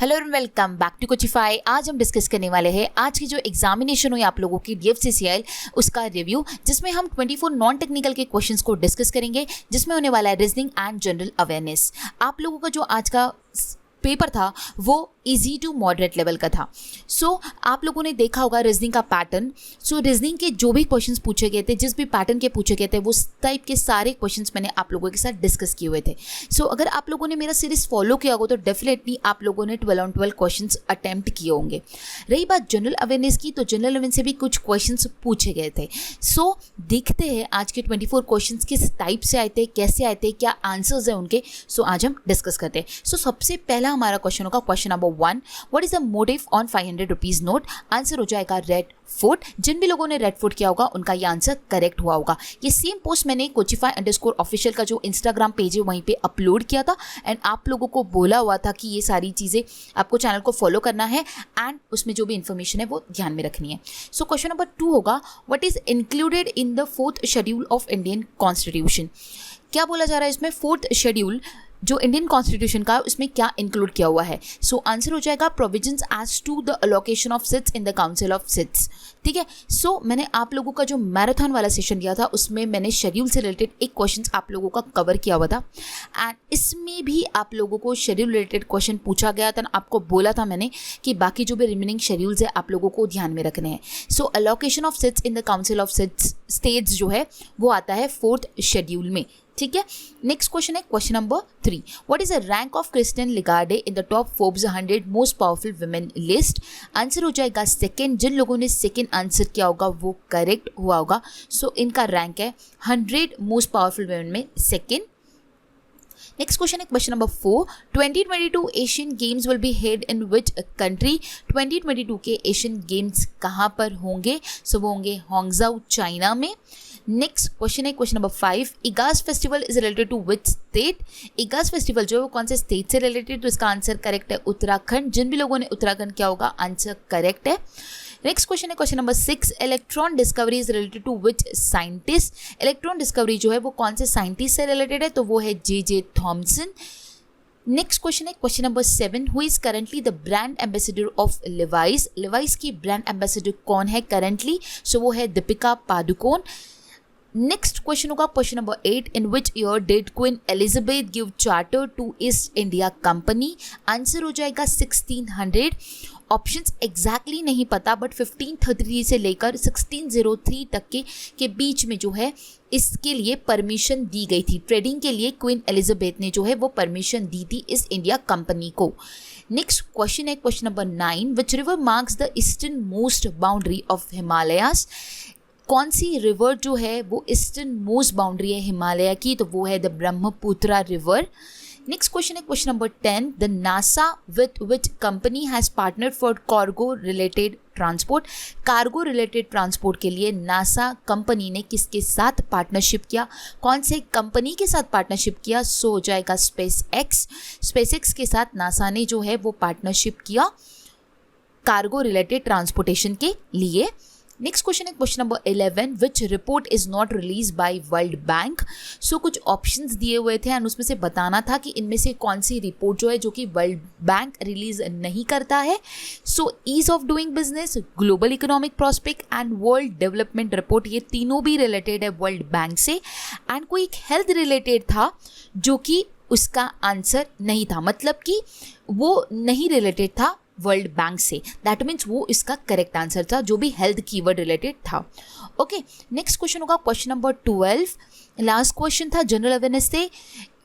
Hello and welcome back to Coachify. आज हम discuss करने वाले हैं आज की जो एग्जामिनेशन हुई आप लोगों की DFCCIL उसका रिव्यू, जिसमें हम 24 नॉन टेक्निकल के क्वेश्चंस को डिस्कस करेंगे, जिसमें होने वाला है रीजनिंग एंड जनरल अवेयरनेस। आप लोगों का जो आज का पेपर था वो इजी टू मॉडरेट लेवल का था। आप लोगों ने देखा होगा रीजनिंग का पैटर्न। रीजनिंग के जो भी क्वेश्चंस पूछे गए थे, जिस भी पैटर्न के पूछे गए थे, वो टाइप के सारे क्वेश्चंस मैंने आप लोगों के साथ डिस्कस किए हुए थे। अगर आप लोगों ने मेरा सीरीज फॉलो किया होगा तो डेफिनेटली आप लोगों ने 12 on 12 क्वेश्चंस अटेम्प्ट किए होंगे। रही बात जनरल अवेयरनेस की, तो जनरल अवेयरनेस से भी कुछ क्वेश्चंस पूछे गए थे। देखते हैं आज के 24 क्वेश्चंस किस टाइप से आए थे, कैसे आए थे, क्या आंसर्स हैं उनके। आज हम डिस्कस करते हैं। सबसे पहला हमारा क्वेश्चन होगा question number 1, what is the motive on 500 rupees note. Answer हो जाएगा रेड फोर्ट। जिन भी लोगों ने रेड फोर्ट किया होगा उनका ये आंसर करेक्ट हुआ होगा। ये सेम पोस्ट मैंने कोचिफाई_ऑफिशियल का जो इंस्टाग्राम पेज है वहीं पे अपलोड किया था एंड आप लोगों को बोला हुआ था कि ये सारी चीज़ें आपको चैनल को फॉलो करना है एंड उसमें जो भी इंफॉर्मेशन है वो ध्यान में रखनी है। क्वेश्चन नंबर 2 होगा, what is included in the 4th schedule of Indian constitution. क्या बोला जा रहा है इसमें, 4th शेड्यूल जो इंडियन कॉन्स्टिट्यूशन का उसमें क्या इंक्लूड किया हुआ है। आंसर हो जाएगा provisions as to the allocation of seats in the council of seats. ठीक है। मैंने आप लोगों का जो मैराथन वाला सेशन दिया था उसमें मैंने शेड्यूल से रिलेटेड एक क्वेश्चन आप लोगों का कवर किया हुआ था एंड इसमें भी आप लोगों को शेड्यूल रिलेटेड क्वेश्चन पूछा गया था। आपको बोला था मैंने कि बाकी जो भी रिमेनिंग शेड्यूल्स है आप लोगों को ध्यान में रखने हैं। Allocation of seats in the council of seats states जो है वो आता है 4th शेड्यूल में। ठीक है। नेक्स्ट क्वेश्चन है question number 3, what is the rank of Christine Lagarde in the top Forbes 100 most powerful women list. Answer हो जाएगा सेकंड। जिन लोगों ने सेकंड आंसर किया होगा वो करेक्ट हुआ होगा। इनका रैंक है 100 मोस्ट पावरफुल वुमेन में सेकंड। नेक्स्ट क्वेश्चन है question number 4, 2022 Asian Games will be held in which country. 2022 के एशियन गेम्स कहाँ पर होंगे। वो होंगे हांगझाऊ चाइना में। नेक्स्ट क्वेश्चन है question number 5, Igas festival is related to which state. Igas festival जो है वो कौन से स्टेट से रिलेटेड, तो इसका आंसर करेक्ट है उत्तराखंड। जिन भी लोगों ने उत्तराखंड किया होगा आंसर करेक्ट है। नेक्स्ट क्वेश्चन है question number 6, electron discovery is related to which scientist. Electron discovery जो है वो कौन से साइंटिस्ट से रिलेटेड है, तो वो है J.J. थॉमसन। नेक्स्ट क्वेश्चन है question number 7, who is currently the brand ambassador of Levi's. Levi's की ब्रांड एम्बेसडर कौन है करंटली, वो है दीपिका पादुकोण। नेक्स्ट क्वेश्चन होगा question number 8, in which year did queen Elizabeth give charter to East India company. Answer हो जाएगा 1600। Options exactly नहीं पता बट 1533 से लेकर 1603 तक के बीच में जो है इसके लिए परमिशन दी गई थी। ट्रेडिंग के लिए क्वीन एलिजाबेथ ने जो है वो परमिशन दी थी ईस्ट इंडिया कंपनी को। नेक्स्ट क्वेश्चन है question number 9, which river marks the eastern most boundary of Himalayas. कौन सी रिवर जो है वो ईस्टर्न मोस्ट बाउंड्री है हिमालय की, तो वो है the Brahmaputra river. Next question है question number 10, the NASA with which company has partner for cargo related transport. Cargo related transport के लिए नासा कंपनी ने किसके साथ पार्टनरशिप किया, कौन से कंपनी के साथ पार्टनरशिप किया। हो जाएगा स्पेसएक्स के साथ नासा ने जो है वो पार्टनरशिप किया कार्गो रिलेटेड ट्रांसपोर्टेशन के लिए। नेक्स्ट क्वेश्चन है question number 11, which report is not release by world bank. कुछ ऑप्शंस दिए हुए थे एंड उसमें से बताना था कि इनमें से कौन सी रिपोर्ट जो है जो कि वर्ल्ड बैंक रिलीज नहीं करता है। Ease of doing business, global economic prospect and world development report, ये तीनों भी रिलेटेड है वर्ल्ड बैंक से। एंड कोई एक हेल्थ रिलेटेड था जो कि उसका आंसर नहीं था, मतलब कि वो नहीं रिलेटेड था वर्ल्ड बैंक से। दैट मीन्स वो इसका करेक्ट आंसर था जो भी हेल्थ कीवर्ड रिलेटेड था। ओके। नेक्स्ट क्वेश्चन होगा क्वेश्चन नंबर 12, लास्ट क्वेश्चन था जनरल अवेयरनेस से।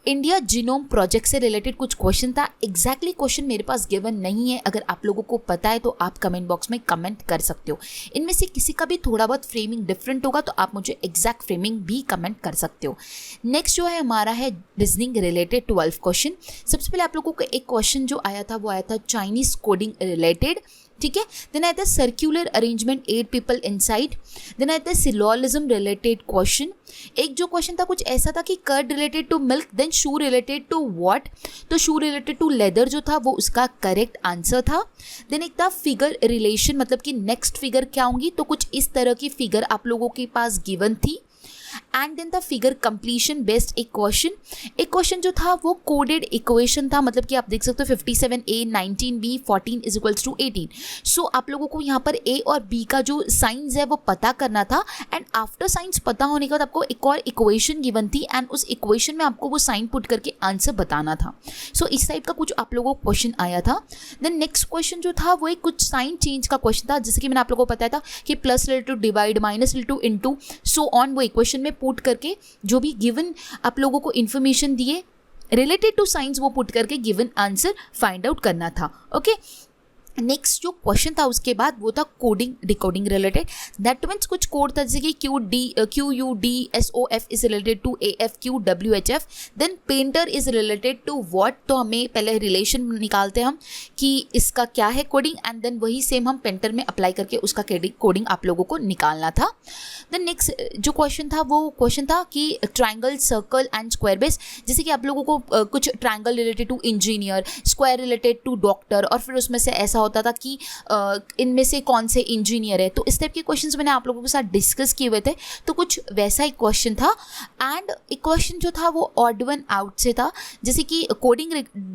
इंडिया जीनोम प्रोजेक्ट से रिलेटेड कुछ क्वेश्चन था। एग्जैक्टली क्वेश्चन मेरे पास गिवन नहीं है, अगर आप लोगों को पता है तो आप कमेंट बॉक्स में कमेंट कर सकते हो। इनमें से किसी का भी थोड़ा बहुत फ्रेमिंग डिफरेंट होगा तो आप मुझे एग्जैक्ट फ्रेमिंग भी कमेंट कर सकते हो। नेक्स्ट जो है हमारा है रीजनिंग रिलेटेड 12 क्वेश्चन। सबसे पहले आप लोगों को एक क्वेश्चन जो आया था वो आया था चाइनीज कोडिंग रिलेटेड। ठीक है। देन आया था circular arrangement 8 people inside. Then आया था सिलोलिज्म रिलेटेड क्वेश्चन। एक जो क्वेश्चन था कुछ ऐसा था कि curd related to milk, then shoe related to what, तो शू रिलेटेड टू लेदर जो था वो उसका करेक्ट आंसर था। देन एक था फिगर रिलेशन, मतलब कि नेक्स्ट फिगर क्या होंगी, तो कुछ इस तरह की फिगर आप लोगों के पास गिवन थी and then the figure completion based एक क्वेश्चन जो था वो कोडेड इक्वेशन था, मतलब कि आप देख सकते हो 57A 19B 14 is equals to 18। सो आप लोगों को यहाँ पर ए और बी का जो साइंस है वो पता करना था, एंड आफ्टर साइंस पता होने के बाद आपको एक और इक्वेशन गिवन थी एंड उस इक्वेशन में आपको वो साइन पुट करके आंसर बताना था। सो इस टाइप का कुछ आप लोगों को क्वेश्चन आया था। देन नेक्स्ट क्वेश्चन जो था वो एक कुछ साइन चेंज का क्वेश्चन था, जैसे कि मैंने आप लोगों को बताया था कि plus related to divide, minus related to into, so on, वो इक्वेशन में पुट करके जो भी गिवन आप लोगों को इन्फॉर्मेशन दिए रिलेटेड टू साइंस वो पुट करके गिवन आंसर फाइंड आउट करना था। ओके, नेक्स्ट जो क्वेश्चन था उसके बाद वो था coding decoding related. That means कुछ कोड था जैसे कि QUDSOF is related to AFQWHF, then painter is related to what. तो हमें पहले रिलेशन निकालते हैं हम कि इसका क्या है कोडिंग, एंड देन वही सेम हम पेंटर में अप्लाई करके उसका कोडिंग आप लोगों को निकालना था। देन नेक्स्ट जो क्वेश्चन था वो क्वेश्चन था कि triangle, circle and square base, जैसे कि आप लोगों को कुछ triangle related to engineer, square related to doctor, और फिर उसमें से ऐसा होता था कि इनमें से कौन से इंजीनियर है। तो इस टाइप के क्वेश्चंस मैंने आप लोगों के साथ डिस्कस किए हुए थे, तो कुछ वैसा ही क्वेश्चन था। एंड एक क्वेश्चन जो था वो ऑड वन आउट से था, जैसे कि coding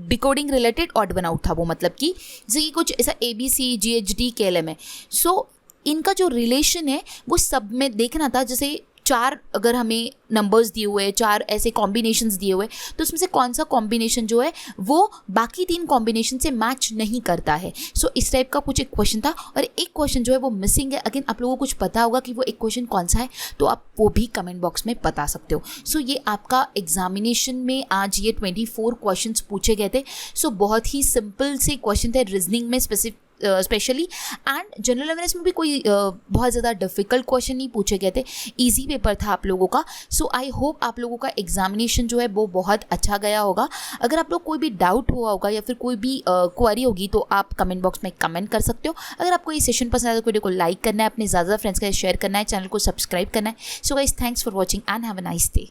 decoding related odd one out था वो, मतलब कि जैसे कि कुछ ऐसा ABC GHD KLM है। सो इनका जो रिलेशन है वो सब में देखना था, जैसे चार अगर हमें नंबर्स दिए हुए हैं, चार ऐसे कॉम्बिनेशंस दिए हुए, तो उसमें से कौन सा कॉम्बिनेशन जो है वो बाकी तीन कॉम्बिनेशन से मैच नहीं करता है। सो इस टाइप का कुछ एक क्वेश्चन था, और एक क्वेश्चन जो है वो मिसिंग है। अगेन आप लोगों को कुछ पता होगा कि वो एक क्वेश्चन कौन सा है, तो आप वो भी कमेंट बॉक्स में बता सकते हो। सो ये आपका एग्जामिनेशन में आज ये 24 क्वेश्चन पूछे गए थे। सो बहुत ही सिंपल से क्वेश्चन थे, रीजनिंग में स्पेशली, एंड जनरल अवेयरनेस में भी कोई बहुत ज़्यादा डिफिकल्ट क्वेश्चन नहीं पूछे गए थे, इजी पेपर था आप लोगों का। सो आई होप आप लोगों का एग्जामिनेशन जो है वो बहुत अच्छा गया होगा। अगर आप लोग कोई भी डाउट हुआ होगा या फिर कोई भी क्वेरी होगी तो आप कमेंट बॉक्स में कमेंट कर सकते हो। अगर आपको ये सेशन पसंद आया तो वीडियो को लाइक करना है, अपने ज़्यादा फ्रेंड्स के साथ शेयर करना है, चैनल को सब्सक्राइब करना है। So guys, thanks for watching and have a nice day.